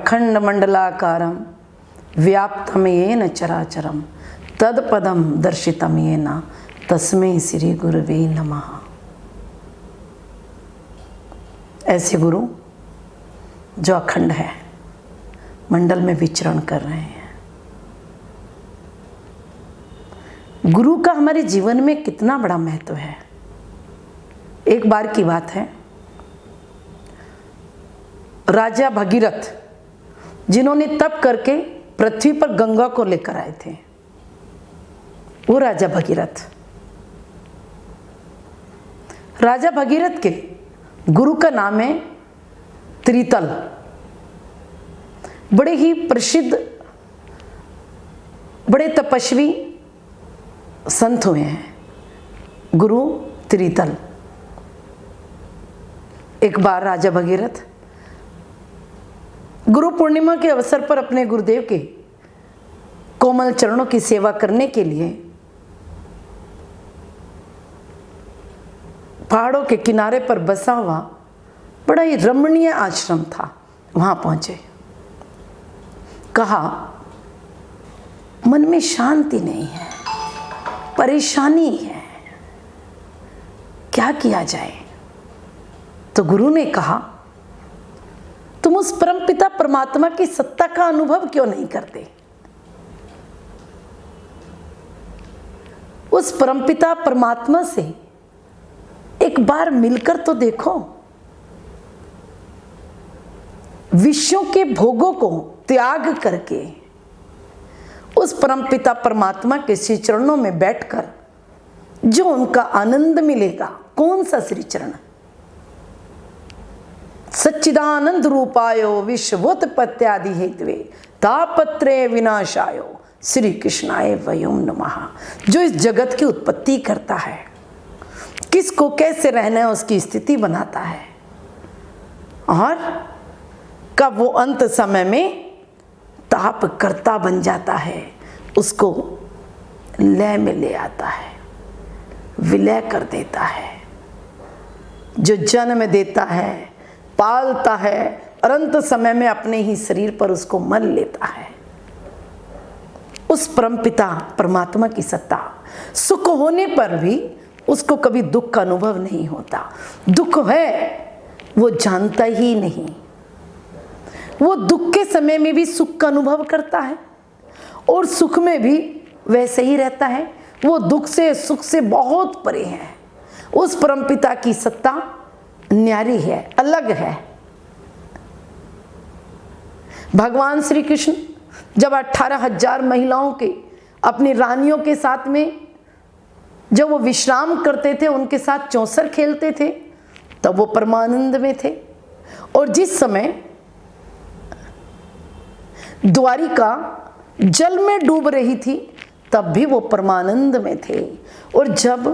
अखंड मंडलाकारं व्याप्तं येन चराचरं तत्पदं दर्शितं येन तस्मै श्री गुरुवे नमः। ऐसे गुरु जो अखंड है, मंडल में विचरण कर रहे हैं। गुरु का हमारे जीवन में कितना बड़ा महत्व है। एक बार की बात है, राजा भगीरथ जिन्होंने तप करके पृथ्वी पर गंगा को लेकर आए थे, वो राजा भगीरथ। राजा भगीरथ के गुरु का नाम है त्रितल। बड़े ही प्रसिद्ध, बड़े तपस्वी संत हुए हैं गुरु त्रितल। एक बार राजा भगीरथ गुरु पूर्णिमा के अवसर पर अपने गुरुदेव के कोमल चरणों की सेवा करने के लिए पहाड़ों के किनारे पर बसा हुआ बड़ा ही रमणीय आश्रम था, वहां पहुंचे। कहा, मन में शांति नहीं है, परेशानी है, क्या किया जाए? तो गुरु ने कहा, तुम उस परमपिता परमात्मा की सत्ता का अनुभव क्यों नहीं करते? उस परमपिता परमात्मा से एक बार मिलकर तो देखो। विश्वों के भोगों को त्याग करके उस परमपिता परमात्मा के श्री चरणों में बैठकर जो उनका आनंद मिलेगा, कौन सा श्री चरण? सच्चिदानंद रूपायो विश्वोत्पत्त्यादि हेतवे तापत्रे विनाशायो श्री कृष्णाय वयम नमः। जो इस जगत की उत्पत्ति करता है, किसको कैसे रहना है उसकी स्थिति बनाता है, और कब वो अंत समय में ताप करता बन जाता है, उसको लय में ले आता है, विलय कर देता है। जो जन्म देता है, पालता है, और अंत समय में अपने ही शरीर पर उसको मल लेता है। उस परमपिता परमात्मा की सत्ता, सुख होने पर भी उसको कभी दुख का अनुभव नहीं होता। दुख है वो जानता ही नहीं। वो दुख के समय में भी सुख का अनुभव करता है, और सुख में भी वैसे ही रहता है। वो दुख से सुख से बहुत परे है। उस परमपिता की सत्ता न्यारी है, अलग है। भगवान श्री कृष्ण जब 18,000 महिलाओं के, अपनी रानियों के साथ में जब वो विश्राम करते थे, उनके साथ चौसर खेलते थे, तब वो परमानंद में थे। और जिस समय द्वारिका जल में डूब रही थी, तब भी वो परमानंद में थे। और जब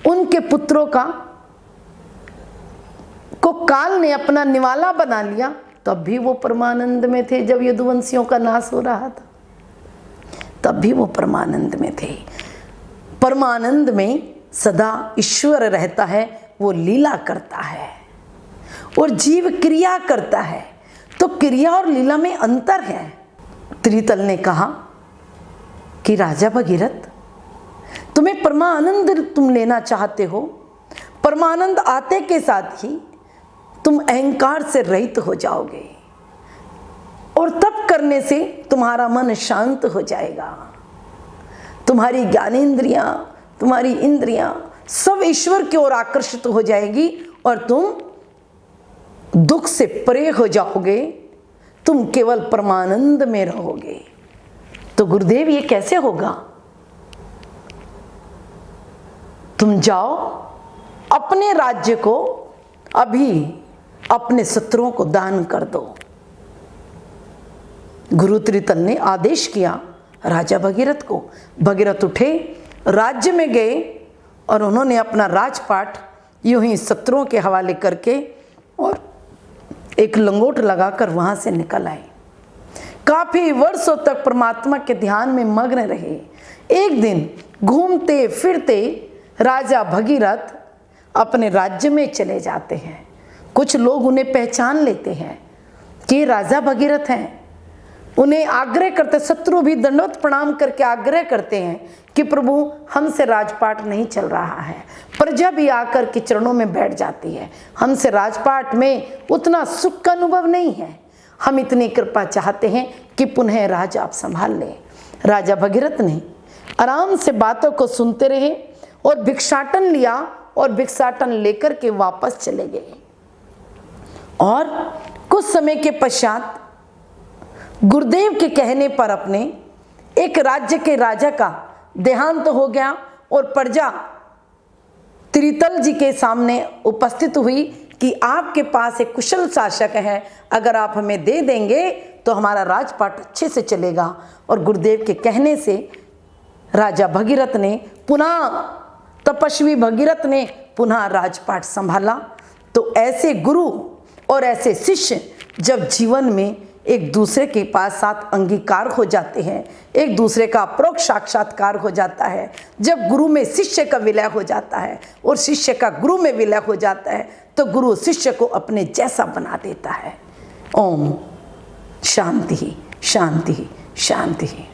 उनके पुत्रों को काल ने अपना निवाला बना लिया, तब भी वो परमानंद में थे। जब यदुवंशियों का नाश हो रहा था, तब भी वो परमानंद में थे। परमानंद में सदा ईश्वर रहता है, वो लीला करता है, और जीव क्रिया करता है। तो क्रिया और लीला में अंतर है। त्रितल ने कहा कि राजा भगीरथ, तुम्हें परमानंद तुम लेना चाहते हो, परमानंद आते के साथ ही तुम अहंकार से रहित हो जाओगे, और तप करने से तुम्हारा मन शांत हो जाएगा। तुम्हारी ज्ञानेंद्रियां, तुम्हारी इंद्रियां सब ईश्वर की ओर आकर्षित हो जाएगी, और तुम दुख से परे हो जाओगे। तुम केवल परमानंद में रहोगे। तो गुरुदेव, ये कैसे होगा? तुम जाओ, अपने राज्य को अभी अपने शत्रुओं को दान कर दो। गुरु त्रितल ने आदेश किया राजा भगीरथ को। भगीरथ उठे, राज्य में गए, और उन्होंने अपना राजपाट यूं ही शत्रुओं के हवाले करके और एक लंगोट लगाकर वहां से निकल आए। काफी वर्षों तक परमात्मा के ध्यान में मग्न रहे। एक दिन घूमते फिरते राजा भगीरथ अपने राज्य में चले जाते हैं। कुछ लोग उन्हें पहचान लेते हैं, कि राजा भगीरथ हैं। उन्हें आग्रह करते, शत्रु भी दंडवत प्रणाम करके आग्रह करते हैं कि प्रभु हमसे राजपाट नहीं चल रहा है। प्रजा भी आकर के चरणों में बैठ जाती है, हमसे राजपाट में उतना सुख का अनुभव नहीं है, हम इतनी कृपा चाहते हैं कि पुनः राज आप संभाल लें। राजा भगीरथ ने आराम से बातों को सुनते रहे और भिक्षाटन लिया और भिक्षाटन लेकर के वापस चले गए। और कुछ समय के पश्चात गुरुदेव के कहने पर अपने एक राज्य के राजा का देहांत हो गया और प्रजा त्रितल जी के सामने उपस्थित हुई कि आपके पास एक कुशल शासक है, अगर आप हमें दे देंगे तो हमारा राजपाट अच्छे से चलेगा। और गुरुदेव के कहने से राजा भगीरथ ने पुनः, तपस्वी भगीरथ ने पुनः राजपाट संभाला। तो ऐसे गुरु और ऐसे शिष्य जब जीवन में एक दूसरे के पास साथ अंगीकार हो जाते हैं, एक दूसरे का अपरोक्ष साक्षात्कार हो जाता है, जब गुरु में शिष्य का विलय हो जाता है और शिष्य का गुरु में विलय हो जाता है, तो गुरु शिष्य को अपने जैसा बना देता है। ओम शांति शांति शांति।